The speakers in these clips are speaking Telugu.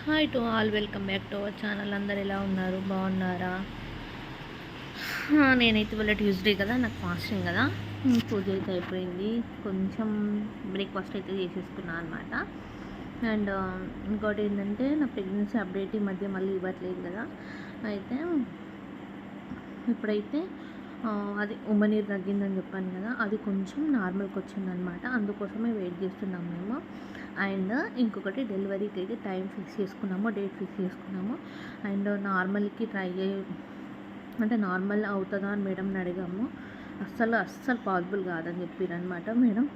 Hi to all, welcome back to our channel. అందరు ఎలా ఉన్నారు? బాగున్నారా? నేనైతే ఇవాళ ట్యూస్డే కదా, నాకు ఫాస్టింగ్ కదా. పూజ అయితే అయిపోయింది. కొంచెం బ్రేక్ఫాస్ట్ అయితే చేసేసుకున్నాను అనమాట. అండ్ ఇంకోటి ఏంటంటే, నా ప్రెగ్నెన్సీ అప్డేట్ ఈ మధ్య మళ్ళీ ఇవ్వట్లేదు కదా. అయితే ఇప్పుడైతే అది ఉమ్మనీరు తగ్గిందని చెప్పాను కదా, అది కొంచెం నార్మల్కి వచ్చిందనమాట. అందుకోసమే వెయిట్ చేస్తున్నాం మేము. అండ్ ఇంకొకటి, డెలివరీకి అయితే టైం ఫిక్స్ చేసుకున్నాము, డేట్ ఫిక్స్ చేసుకున్నాము. అండ్ నార్మల్కి అంటే నార్మల్ అవుతుందా అని మేడంని అడిగాము. అస్సలు పాసిబుల్ కాదని చెప్పారనమాట మేడం.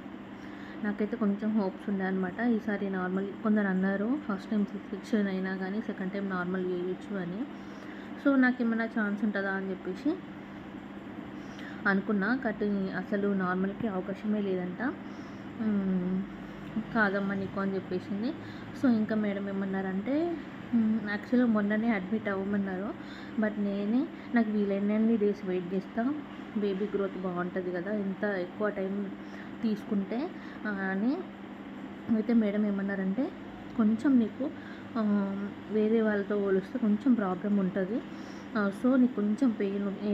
నాకైతే కొంచెం హోప్స్ ఉండే అనమాట, ఈసారి నార్మల్. కొందరు అన్నారు ఫస్ట్ టైం సెక్షన్ అయినా కానీ సెకండ్ టైం నార్మల్ చేయొచ్చు అని. సో నాకేమైనా ఛాన్స్ ఉంటుందా అని చెప్పేసి అనుకున్నా. అసలు నార్మల్కి అవకాశమే లేదంట. కాదమ్మా నీకు అని చెప్పేసింది. సో ఇంకా మేడం ఏమన్నారంటే, యాక్చువల్గా మొన్ననే అడ్మిట్ అవ్వమన్నారు. బట్ నాకు వీలైనన్ని డేస్ వెయిట్ చేస్తా, బేబీ గ్రోత్ బాగుంటుంది కదా, ఎంత ఎక్కువ టైం తీసుకుంటే అని. అయితే మేడం ఏమన్నారంటే, కొంచెం నీకు వేరే వాళ్ళతో పోలిస్తే కొంచెం ప్రాబ్లం ఉంటుంది. సో నీకు కొంచెం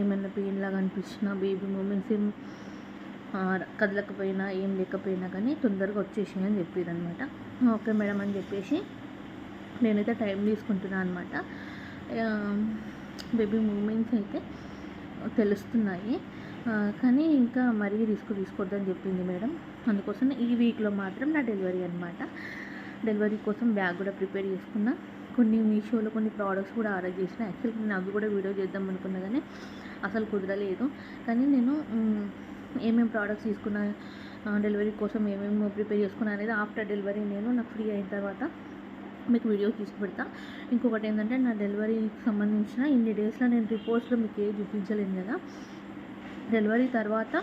ఏమైనా పెయిన్ లాగా అనిపించినా, బేబీ మూమెంట్స్ ఏం కదలకపోయినా, ఏం లేకపోయినా కానీ తొందరగా వచ్చేసి అని చెప్పారనమాట. ఓకే మేడం అని చెప్పేసి నేనైతే టైం తీసుకుంటున్నాను అనమాట. బేబీ మూమెంట్స్ అయితే తెలుస్తున్నాయి, కానీ ఇంకా మరీ తీసుకోవద్దని చెప్పింది మేడం. అందుకోసం ఈ వీక్లో మాత్రం నా డెలివరీ అనమాట. డెలివరీ కోసం బ్యాగ్ కూడా ప్రిపేర్ చేసుకున్నా. కొన్ని మీషోలో కొన్ని ప్రోడక్ట్స్ కూడా ఆర్డర్ చేసిన. యాక్చువల్గా నేను అవి కూడా వీడియో చేద్దాం అనుకున్నా కానీ అసలు కుదరలేదు. కానీ నేను ఏమేమి ప్రోడక్ట్స్ తీసుకున్నా, డెలివరీ కోసం ఏమేమి ప్రిపేర్ చేసుకున్నా అనేది ఆఫ్టర్ డెలివరీ నాకు ఫ్రీ అయిన తర్వాత మీకు వీడియోస్ తీసి పెడతా. ఇంకొకటి ఏంటంటే, నా డెలివరీకి సంబంధించిన ఇన్ని డేస్లో నేను రిపోర్ట్స్లో మీకు ఏ చూపించలేను కదా. డెలివరీ తర్వాత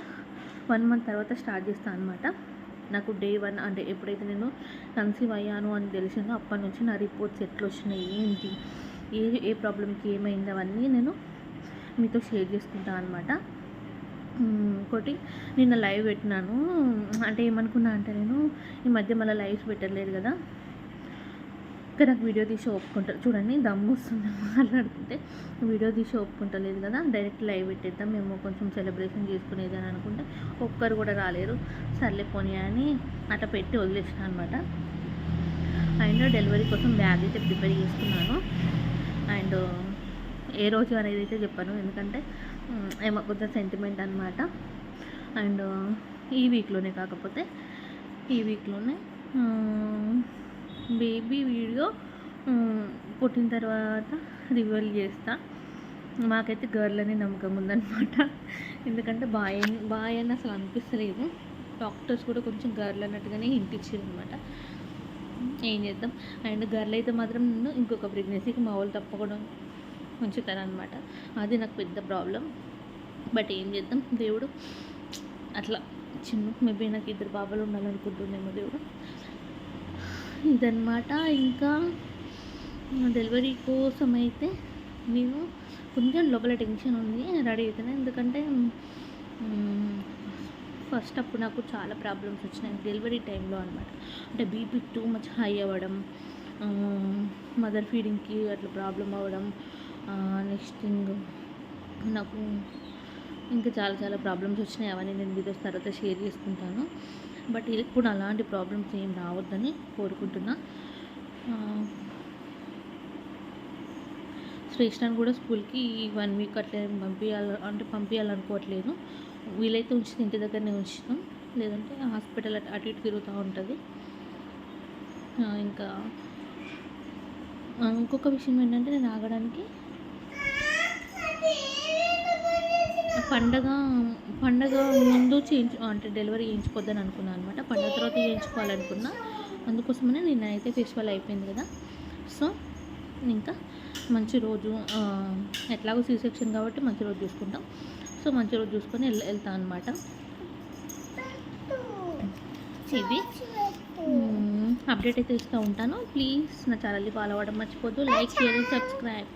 1 మంత్ తర్వాత స్టార్ట్ చేస్తాను అనమాట. నాకు డే 1 అంటే ఎప్పుడైతే నేను కన్సీవ్ అయ్యాను అని తెలిసిందో అప్పటి నుంచి నా రిపోర్ట్స్ ఎట్లా వచ్చినాయి, ఏంటి, ఏ ప్రాబ్లంకి ఏమైంది, అవన్నీ నేను మీతో షేర్ చేసుకుంటాను అనమాట. ఇంకోటి, నిన్న లైవ్ పెట్టినాను. అంటే ఏమనుకున్నా అంటే, నేను ఈ మధ్య మళ్ళీ లైవ్స్ పెట్టలేదు కదా, ఇక్కడ నాకు వీడియో తీసి ఒప్పుకుంటారు. చూడండి, దమ్ము వస్తుంది మాట్లాడుతుంటే. వీడియో తీసి ఒప్పుకుంటలేదు కదా, డైరెక్ట్ లైవ్ పెట్టేద్దాం మేము కొంచెం సెలబ్రేషన్ చేసుకునేది అని అనుకుంటే ఒక్కరు కూడా రాలేరు. సర్లే పోనీ అని అట్లా పెట్టి వదిలేసిన అనమాట. అండ్ డెలివరీ కోసం బ్యాగ్ అయితే ప్రిపేర్ చేసుకున్నాను. అండ్ ఏ రోజు అనేది అయితే చెప్పాను, ఎందుకంటే ఏమో కొంచెం సెంటిమెంట్ అనమాట. అండ్ ఈ వీక్లోనే, కాకపోతే ఈ వీక్లోనే బేబీ వీడియో పుట్టిన తర్వాత రివీల్ చేస్తా. మాకైతే గర్ల్ అని నమ్మకం ఉందన్నమాట, ఎందుకంటే బాయ్ అని అసలు అనిపిస్తలేదు. డాక్టర్స్ కూడా కొంచెం గర్ల్ అన్నట్టుగానే హింట్ ఇచ్చారు అనమాట. ఏం చేద్దాం. అండ్ గర్ల్ అయితే మాత్రం నన్ను ఇంకొక ప్రెగ్నెన్సీకి మా వాళ్ళు తప్పకుండా ఉంచుతారనమాట. అది నాకు పెద్ద ప్రాబ్లం. బట్ ఏం చేద్దాం, దేవుడు అట్లా మేబీ నాకు 2 బాబాలు ఉండాలనుకుంటుందేమో దేవుడు. ఇదన్నమాట. ఇంకా డెలివరీ కోసం అయితే నేను కొంచెం లోపల టెన్షన్ ఉంది, రెడీ అవుతున్నాను. ఎందుకంటే ఫస్ట్ అప్పుడు నాకు చాలా ప్రాబ్లమ్స్ వచ్చినాయి డెలివరీ టైంలో అనమాట. అంటే బీపీ టూ మచ్ హై అవ్వడం, మదర్ ఫీడింగ్కి అట్లా ప్రాబ్లం అవ్వడం, నెక్స్ట్ థింగ్ నాకు ఇంకా చాలా ప్రాబ్లమ్స్ వచ్చినాయి. అవన్నీ నేను వీడియోస్ తర్వాత షేర్ చేసుకుంటాను. బట్ ఇప్పుడు అలాంటి ప్రాబ్లమ్స్ ఏం రావద్దని కోరుకుంటున్నా. శ్రేష్ఠాన్ని కూడా స్కూల్కి 1 వీక్ అట్లా పంపించాలనుకోవట్లేదు. వీలైతే ఉంచితే ఇంటి దగ్గరనే ఉంచుతాం, లేదంటే హాస్పిటల్ అటు ఇటు తిరుగుతూ ఉంటుంది. ఇంకా ఇంకొక విషయం ఏంటంటే, నేను ఆగడానికి పండగ ముందు అంటే డెలివరీ చేయించుకోవద్దని అనుకున్నాను అనమాట. పండగ తర్వాత చేయించుకోవాలనుకున్నా. అందుకోసమనే నిన్న అయితే ఫెస్టివల్ అయిపోయింది కదా. సో ఇంకా మంచి రోజు, ఎట్లాగో సీ సెక్షన్ కాబట్టి మంచి రోజు చూసుకుంటాం. సో మంచి రోజు చూసుకొని వెళ్తాను అనమాట. ఇది అప్డేట్ అయితే ఇస్తూ ఉంటాను. ప్లీజ్ నా ఛానల్ని ఫాలో అవ్వడం మర్చిపోద్దు. Like, share, subscribe.